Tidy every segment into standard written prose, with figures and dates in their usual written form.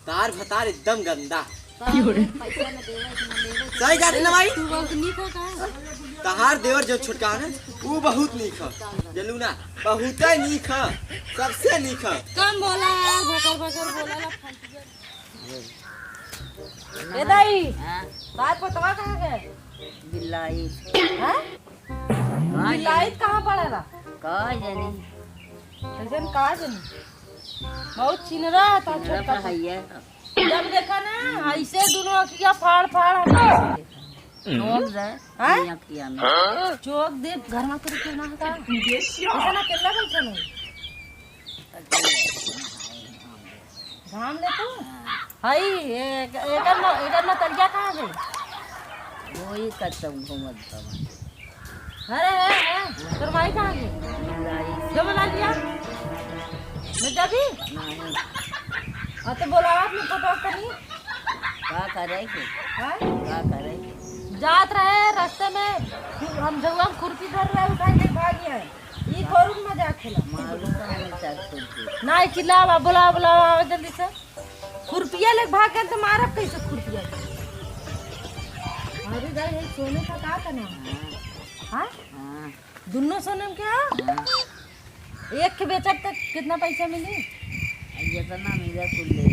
तार भतार एकदम गंदा। पैसा न देवे सही कहा ना भाई। तू बहुत नीक है का तहार देवर जो छोटका है वो बहुत नीक है, जलू ना बहुत नीक है, सबसे नीक है। कम बोला यार, भकर भकर बोला ला ए दाई बात पतवा कहां गए? बिल्लाई हैं बिलाई कहां पड़ेला? का जानी ऐसे का जानी बहुत चिनरा था छोटा है। जब देखा ना ऐसे दोनों अखियां फाड़ फाड़ हम नोक जाए हैं अखिया में चोक दे घर में कर के ना का ऐसा ना केला बैठा नहीं घाम ले तू हाई एकर ना तरिया कहां गई? वही कतम घूमत था अरे तोर माई कहां गई? बिल्लाई जो बना लिया मैं जबी नहीं तो बोला आपने फोटो करनी का करे के है का करे जात रहे रास्ते में हम जब हम खुरपी धर रहे उठा के भाग गए ई करून मजाक खेला मालूम का नहीं चाहते नहीं चिल्ला बोला बोला जल्दी से खुरपिया ले भाग गए तो मारब कैसे खुरपिया? अरे भाई ये सोने का का करना हां हां दोनों सोने में क्या एक के बेचब तक कितना पैसा मिली? जितना मिले कुल ले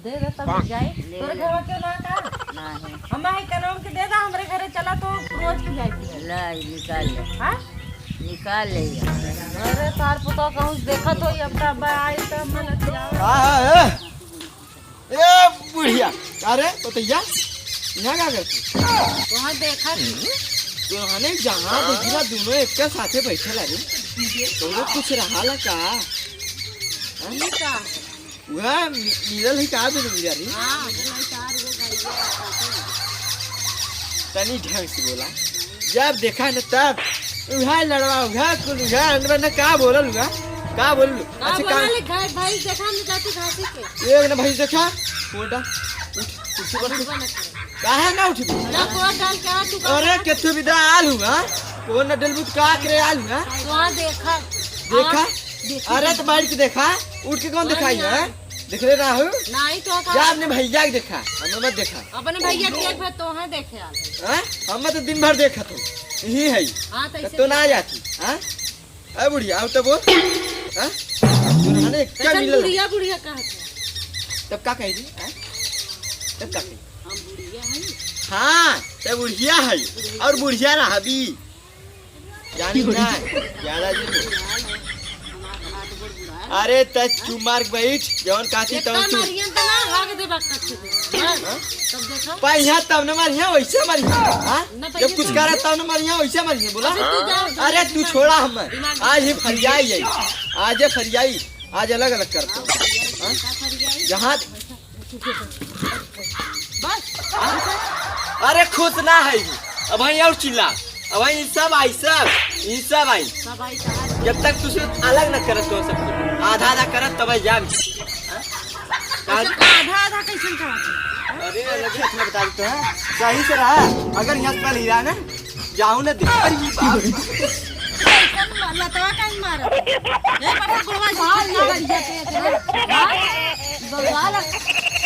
दे दे तब जाए तोरे घर क्यों ना का नहीं हम आई कनम के दे दा हमरे घरे चला तो रोज की जाएगी लाई निकाल ले हां निकाल ले अरे तार पुता कहूं देखा तो अब डब्बा आई तो मन जाओ हाँ ए बुढ़िया अरे बतैया यहाँ क्या करती? वहां देखा तो हने जहाँ देखिला दोनों एक के साथे बैठे लगे तो लोग कुछ रहा ला का नहीं का वह मिलल है का दोनों बिचारी हां नहीं चार गो गाड़ी तनी ढंग से बोला जब देखा न तब उहा लड़वा उहा कुल उहा अंदर न का बोलल उहा का बोलल अच्छा का भाई भाई देखा नहीं जाती घासी के एक न भाई देखा कोटा उठ कुर्सी पर काहे ना उठी ना को डाल के आ तू अरे केतु विदा आलू हां कौन न डलबुत का करे आलू हां वहां देखा देखा अरे तो बैठ के देखा उठ के कौन दिखाई है देख ले रहा हूँ नहीं तो जा अपने भैया के देखा हमें मत देखा अपने भैया के देख तो हां देखे आ हैं हम तो दिन भर देखा तो यही है हां तो तो ना जाती हैं अरे बुढ़िया आओ तो बोल हैं तूने क्या मिलल बुढ़िया बुढ़िया कहा तब का कह दी हैं तब का कही हम बुढ़िया हैं हाँ तब बुढ़िया है और बुढ़िया रहा भी जानी ना ज्यादा जी अरे तच तू मार बैठ जौन काची तौन तू मारियन तो ना भाग दे बात तब देखा पहिया तब न मारिया वैसे मारिया हां जब कुछ करा तब न मारिया वैसे मारिया बोला अरे तू छोड़ा हम आज ही फरियाई है आज है फरियाई आज अलग अलग करते हां जहां बस अरे खुश ना है अब भाई और चिल्ला अब भाई सब आई सब आई सब आई कहा जब तक तुझे अलग न करत तो सब आधा आधा करत तब जाम आधा आधा कैसे कहा अरे लगे इसमें बता देते हैं सही से रहा अगर यहाँ कल हीरा ना जाऊँ ना देख लतवा का मार ये पता गुड़वा झाल ना बढ़िया पे बवाल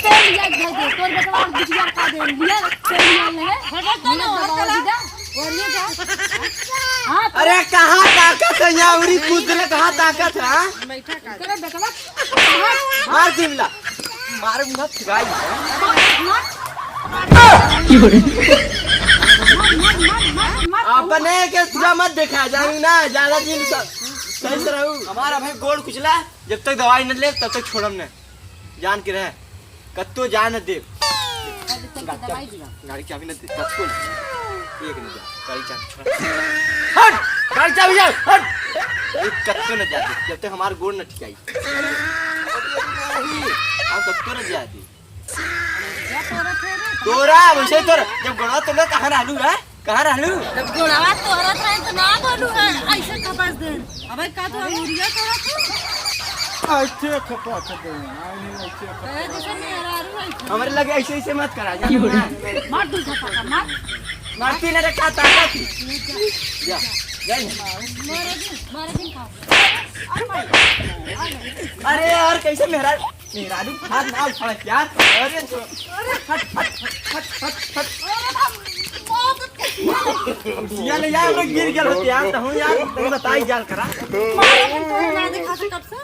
तेल या दे तोर बेटवा बिटिया का दे लिया तेल ले हटा तो ना और ये जा हां अरे कहाँ ताकत है यहाँ उरी कूदने कहाँ ताकत है हाँ? बैठा का तेरा बेटवा मार दिमला मार मुँह ठुकाई अपने के तुझा मत देखा जाऊँ ना ज्यादा दिन सही से रहूँ हमारा भाई गोड़ कुचला जब तक दवाई न ले तब तक छोड़म न जान के रहे कत्तो जान दे गाड़ी चाबी न दे कत्तो एक नहीं जा गाड़ी चाबी छोड़ हट गाड़ी चाबी जा हट एक कत्तो न जा दे जब तक हमारा गोड़ न ठिकाई हम कत्तो न जा दे तोरा वैसे तोरा जब गोड़ा तुमने कहाँ रहलू है कहाँ रहलू जब गोड़वा तोरा था तो ना बोलू ऐसे कपास दे अबे का तो मुरिया तोरा था अच्छे खपा दे ए जैसे मेरा रू हमारे लगे ऐसे ऐसे मत करा जा मार दूं खपा मार मारती न रे का ताकत जा जा मारे दिन खा अरे यार कैसे मेहरा मेरा दू हाथ ना उठा यार। अरे हट हट हट हट हट ये ले यार लोग गिर गए होते यार। तो यार तुम बताई जाल करा ना दिखा से कब से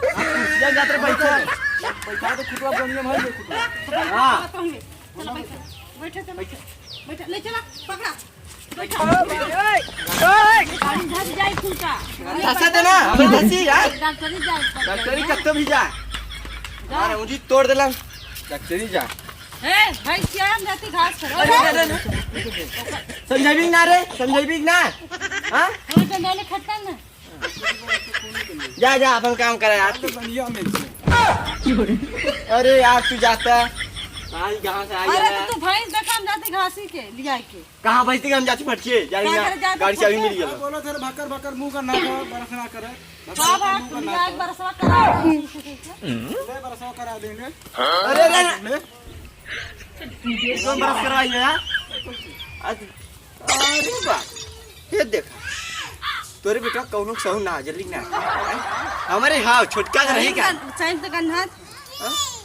या यात्रा बैठा तो खुटवा बनिए भाई खुटवा। हां चलो बैठो बैठो ले चला पकड़ा गाड़ी धस जाए खुलता धसा देना हमें धसी यार। डॉक्टरी जाए डॉक्टरी कत्तो भी जा अरे मुझे तोड़ देला डॉक्टरी जा। ए भाई क्या हम जाती घास समझाई ना रे समझाई ना। हां हम तो डाले खट्टा ना जा जा अपन काम कर यार। अरे यार तू जाता आज कहां से आई अरे है। तो भाई देखा हम जाती घासी के लिया के कहां भैंसी हम जाती फटके गाड़ी चाबी मिल गया। बोलो तेरे भक्कर भक्कर मुंह का ना बरसना करे। बाबा लिया एक बरसवा करा ले बरसवा करा देंगे। अरे रे कौन बरस करवाई है यार। अरे बा ये देखा तोरे बेटा कौनो सहू ना जल्दी ना हमारे हां छोटका रही क्या सैन तो गन्हात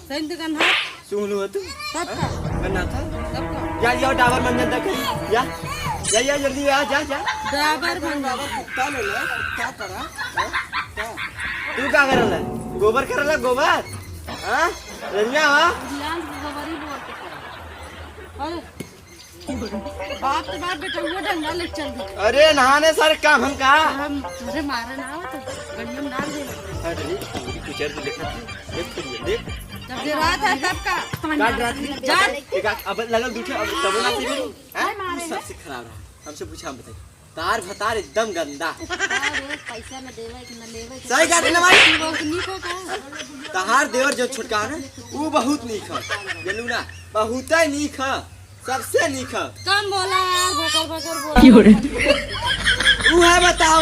सैन तो गन्हात सुन लो तू सबका करना था। सबका जा जाओ डाबर मंजन तक या जा जल्दी आ जा जा। बराबर बन कुत्ता ले ले क्या करा तू क्या करला गोबर करला गोबर। हां रनिया हां ध्यान गोबरी बोल के करा अरे बाप तो बाप बेटा वो डंगा ले चल दे अरे नहाने सारे काम हम का हम तुझे मारे ना हो तो गंडम डाल दे अरे तू चल के देखा देख जब ये रात है तब का काट रात जा एक अब लगल दूठे अब तब ना से हैं सबसे खराब रहा। हमसे पूछा हम बताई तार भतार एकदम गंदा। अरे पैसा न देवे कि न लेवे सही कह रहे ना भाई। वो निको का तहार देवर जो छोटका है वो बहुत नीक है जानू ना बहुत ही नीक है सबसे नीक है। कम बोला यार बकर बकर बोला वो है बताओ